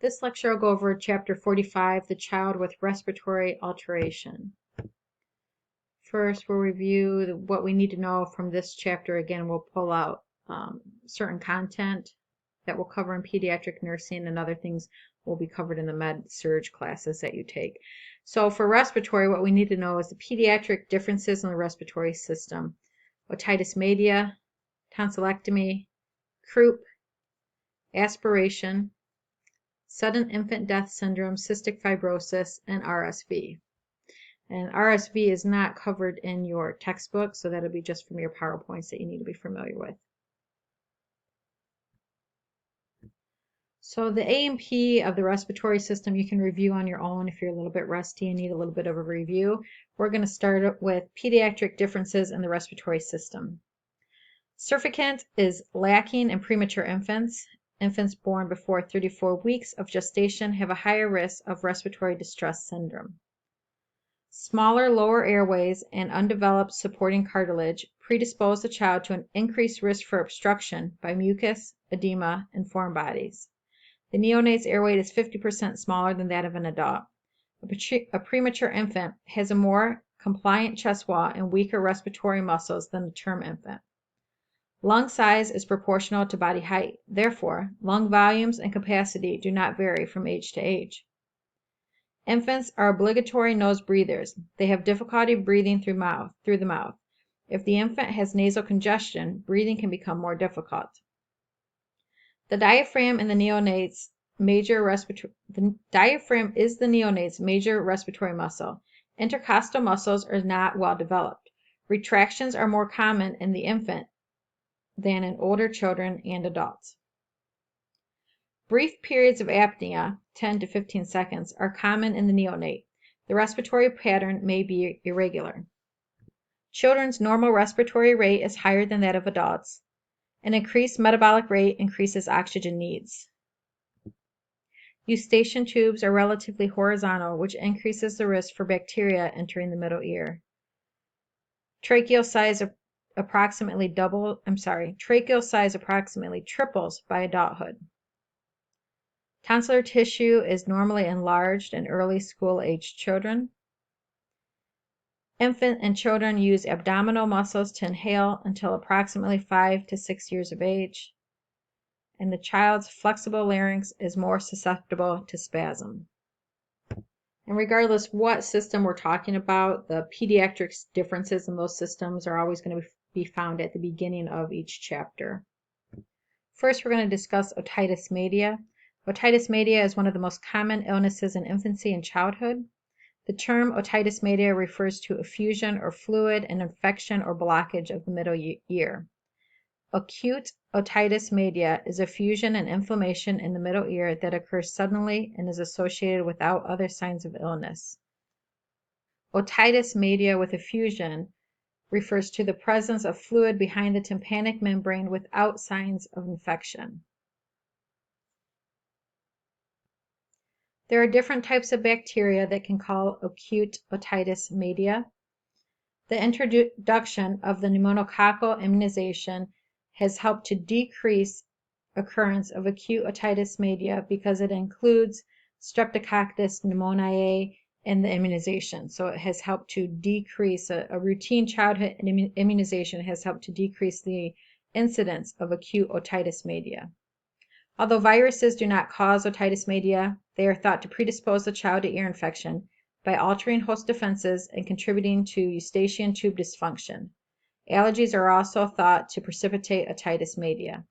This lecture will go over Chapter 45, The Child with Respiratory Alteration. First, we'll review what we need to know from this chapter. Again, we'll pull out certain content that we'll cover in pediatric nursing, and other things will be covered in the med-surg classes that you take. So for respiratory, what we need to know is the pediatric differences in the respiratory system: otitis media, tonsillectomy, croup, aspiration, sudden infant death syndrome, cystic fibrosis, and RSV. And RSV is not covered in your textbook, so that'll be just from your PowerPoints that you need to be familiar with. So the A&P of the respiratory system you can review on your own if you're a little bit rusty and need a little bit of a review. We're going to start with pediatric differences in the respiratory system. Surfactant is lacking in premature infants. Infants born before 34 weeks of gestation have a higher risk of respiratory distress syndrome. Smaller lower airways and undeveloped supporting cartilage predispose the child to an increased risk for obstruction by mucus, edema, and foreign bodies. The neonate's airway is 50% smaller than that of an adult. A premature infant has a more compliant chest wall and weaker respiratory muscles than a term infant. Lung size is proportional to body height. Therefore, lung volumes and capacity do not vary from age to age. Infants are obligatory nose breathers. They have difficulty breathing through the mouth. If the infant has nasal congestion, breathing can become more difficult. The diaphragm is the neonate's major respiratory muscle. Intercostal muscles are not well developed. Retractions are more common in the infant than in older children and adults. Brief periods of apnea, 10 to 15 seconds, are common in the neonate. The respiratory pattern may be irregular. Children's normal respiratory rate is higher than that of adults. An increased metabolic rate increases oxygen needs. Eustachian tubes are relatively horizontal, which increases the risk for bacteria entering the middle ear. Tracheal size approximately triples by adulthood. Tonsillar tissue is normally enlarged in early school-aged children. Infant and children use abdominal muscles to inhale until approximately 5 to 6 years of age. And the child's flexible larynx is more susceptible to spasm. And regardless what system we're talking about, the pediatric differences in those systems are always going to be found at the beginning of each chapter. First, we're going to discuss otitis media. Otitis media is one of the most common illnesses in infancy and childhood. The term otitis media refers to effusion or fluid and infection or blockage of the middle ear. Acute otitis media is effusion and inflammation in the middle ear that occurs suddenly and is associated without other signs of illness. Otitis media with effusion refers to the presence of fluid behind the tympanic membrane without signs of infection. There are different types of bacteria that can cause acute otitis media. The introduction of the pneumococcal immunization has helped to decrease occurrence of acute otitis media because it includes Streptococcus pneumoniae in the immunization. So it has helped to decrease, a routine childhood immunization has helped to decrease the incidence of acute otitis media. Although viruses do not cause otitis media, they are thought to predispose the child to ear infection by altering host defenses and contributing to eustachian tube dysfunction. Allergies are also thought to precipitate otitis media.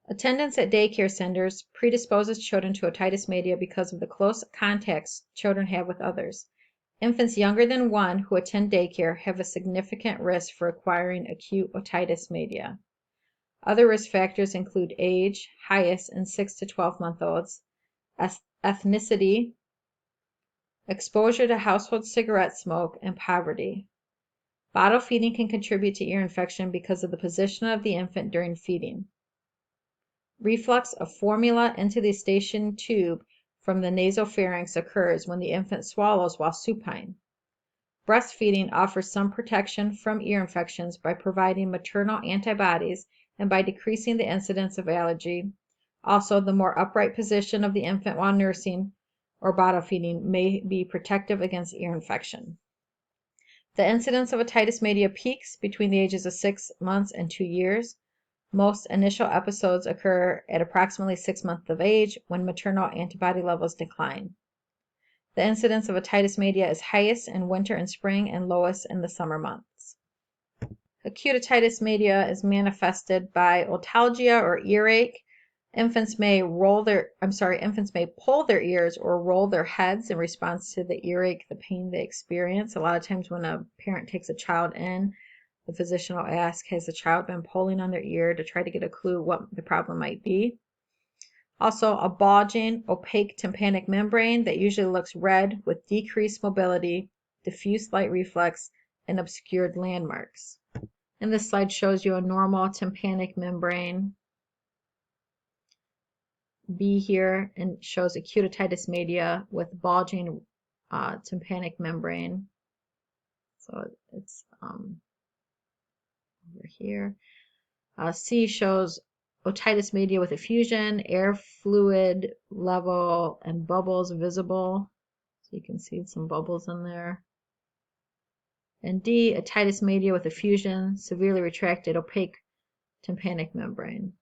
Attendance at daycare centers predisposes children to otitis media because of the close contacts children have with others. Infants younger than 1 who attend daycare have a significant risk for acquiring acute otitis media. Other risk factors include age, highest in 6 to 12-month-olds, ethnicity, exposure to household cigarette smoke, and poverty. Bottle feeding can contribute to ear infection because of the position of the infant during feeding. Reflux of formula into the eustachian tube from the nasopharynx occurs when the infant swallows while supine. Breastfeeding offers some protection from ear infections by providing maternal antibodies and by decreasing the incidence of allergy, Also, the more upright position of the infant while nursing or bottle feeding may be protective against ear infection. The incidence of otitis media peaks between the ages of 6 months and 2 years. Most initial episodes occur at approximately 6 months of age when maternal antibody levels decline. The incidence of otitis media is highest in winter and spring and lowest in the summer months. Acute otitis media is manifested by otalgia or earache. Infants may pull their ears or roll their heads in response to the earache, the pain they experience. A lot of times when a parent takes a child in, the physician will ask, has the child been pulling on their ear, to try to get a clue what the problem might be. Also, a bulging, opaque tympanic membrane that usually looks red with decreased mobility, diffuse light reflex, and obscured landmarks. And this slide shows you a normal tympanic membrane. B here, and shows acute otitis media with bulging tympanic membrane. So it's over here. C shows otitis media with effusion, air fluid level, and bubbles visible. So you can see some bubbles in there. And D, otitis media with effusion, severely retracted, opaque tympanic membrane.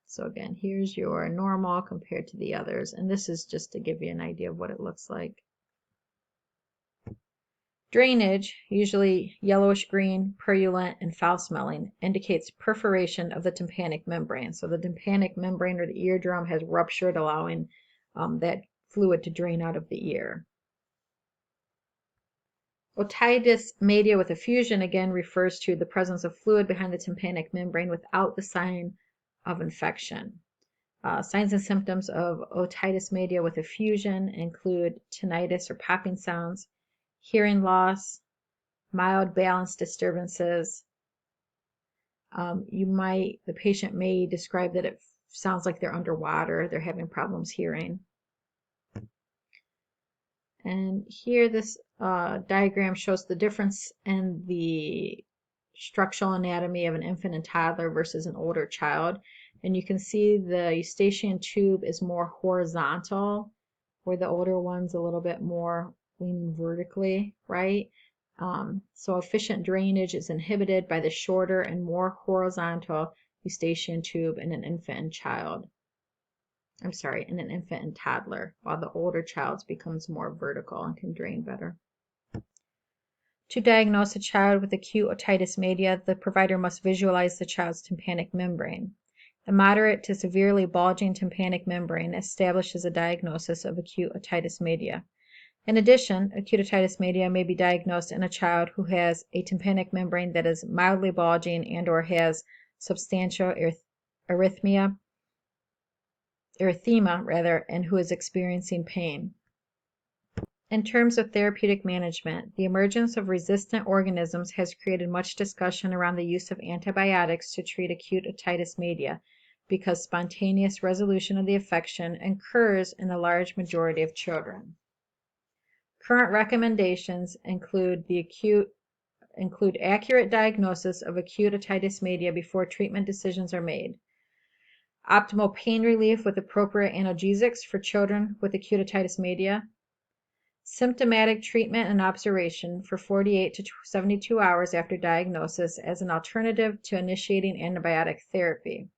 So again, here's your normal compared to the others. And this is just to give you an idea of what it looks like. Drainage, usually yellowish green, purulent, and foul smelling, indicates perforation of the tympanic membrane. So the tympanic membrane or the eardrum has ruptured, allowing that fluid to drain out of the ear. Otitis media with effusion again refers to the presence of fluid behind the tympanic membrane without the sign of infection. Signs and symptoms of otitis media with effusion include tinnitus or popping sounds, hearing loss, mild balance disturbances. The patient may describe that it sounds like they're underwater, they're having problems hearing. And here this diagram shows the difference in the structural anatomy of an infant and toddler versus an older child. And you can see the eustachian tube is more horizontal, where the older one's a little bit more leaning vertically, right? So efficient drainage is inhibited by the shorter and more horizontal eustachian tube in an infant and child. In an infant and toddler, while the older child's becomes more vertical and can drain better. To diagnose a child with acute otitis media, the provider must visualize the child's tympanic membrane. A moderate to severely bulging tympanic membrane establishes a diagnosis of acute otitis media. In addition, acute otitis media may be diagnosed in a child who has a tympanic membrane that is mildly bulging and/or has substantial erythema, and who is experiencing pain. In terms of therapeutic management, the emergence of resistant organisms has created much discussion around the use of antibiotics to treat acute otitis media, because spontaneous resolution of the infection occurs in a large majority of children. Current recommendations include accurate diagnosis of acute otitis media before treatment decisions are made, optimal pain relief with appropriate analgesics for children with acute otitis media, symptomatic treatment and observation for 48 to 72 hours after diagnosis as an alternative to initiating antibiotic therapy,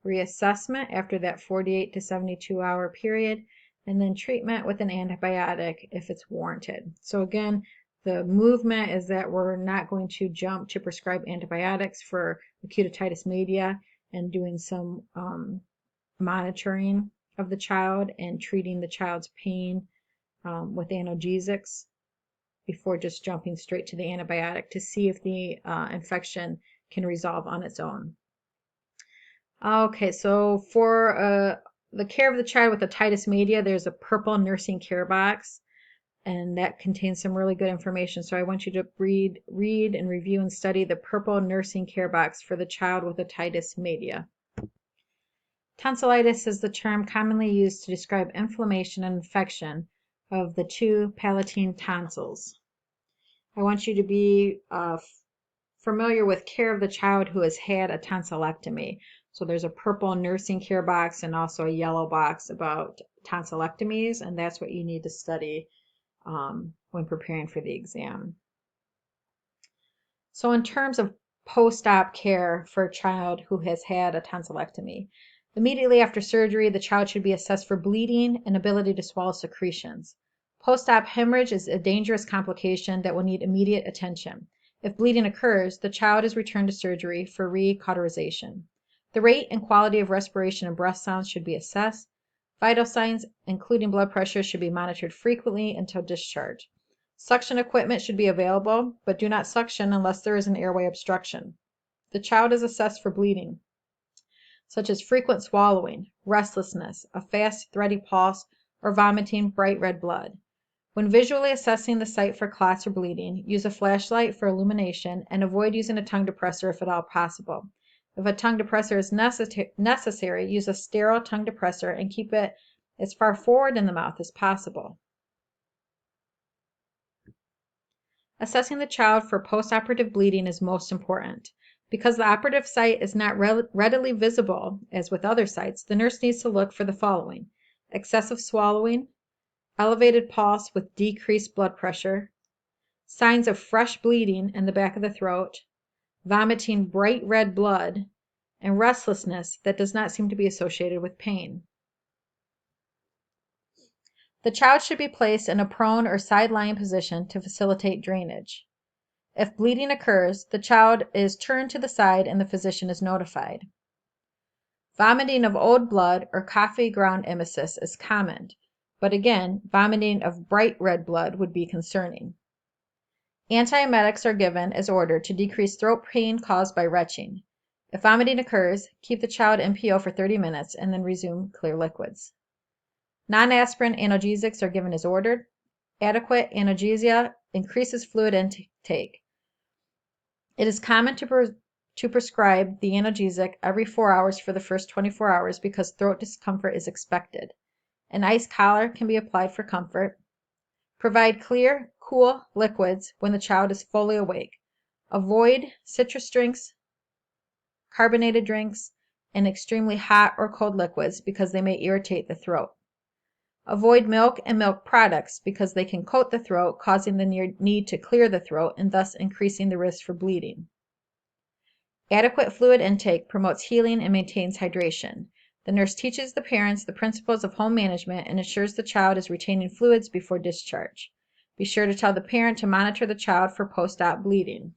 reassessment after that 48 to 72 hour period, and then treatment with an antibiotic if it's warranted. So again, the movement is that we're not going to jump to prescribe antibiotics for acute otitis media, and doing some monitoring of the child and treating the child's pain with analgesics before just jumping straight to the antibiotic to see if the infection can resolve on its own. Okay, so for the care of the child with otitis media, there's a purple nursing care box, and that contains some really good information. So I want you to read and review and study the purple nursing care box for the child with otitis media. Tonsillitis is the term commonly used to describe inflammation and infection of the two palatine tonsils. I want you to be familiar with care of the child who has had a tonsillectomy. So there's a purple nursing care box and also a yellow box about tonsillectomies, and that's what you need to study when preparing for the exam. So in terms of post-op care for a child who has had a tonsillectomy, immediately after surgery, the child should be assessed for bleeding and ability to swallow secretions. Post-op hemorrhage is a dangerous complication that will need immediate attention. If bleeding occurs, the child is returned to surgery for recauterization. The rate and quality of respiration and breath sounds should be assessed. Vital signs, including blood pressure, should be monitored frequently until discharge. Suction equipment should be available, but do not suction unless there is an airway obstruction. The child is assessed for bleeding, such as frequent swallowing, restlessness, a fast, thready pulse, or vomiting bright red blood. When visually assessing the site for clots or bleeding, use a flashlight for illumination and avoid using a tongue depressor if at all possible. If a tongue depressor is necessary, use a sterile tongue depressor and keep it as far forward in the mouth as possible. Assessing the child for postoperative bleeding is most important. Because the operative site is not readily visible, as with other sites, the nurse needs to look for the following: excessive swallowing, elevated pulse with decreased blood pressure, signs of fresh bleeding in the back of the throat, vomiting bright red blood, and restlessness that does not seem to be associated with pain. The child should be placed in a prone or side-lying position to facilitate drainage. If bleeding occurs, the child is turned to the side and the physician is notified. Vomiting of old blood or coffee ground emesis is common, but again, vomiting of bright red blood would be concerning. Antiemetics are given as ordered to decrease throat pain caused by retching. If vomiting occurs, keep the child NPO for 30 minutes and then resume clear liquids. Non-aspirin analgesics are given as ordered. Adequate analgesia increases fluid intake. It is common to prescribe the analgesic every 4 hours for the first 24 hours because throat discomfort is expected. An ice collar can be applied for comfort. Provide clear, cool liquids when the child is fully awake. Avoid citrus drinks, carbonated drinks, and extremely hot or cold liquids because they may irritate the throat. Avoid milk and milk products because they can coat the throat, causing the need to clear the throat and thus increasing the risk for bleeding. Adequate fluid intake promotes healing and maintains hydration. The nurse teaches the parents the principles of home management and ensures the child is retaining fluids before discharge. Be sure to tell the parent to monitor the child for post-op bleeding.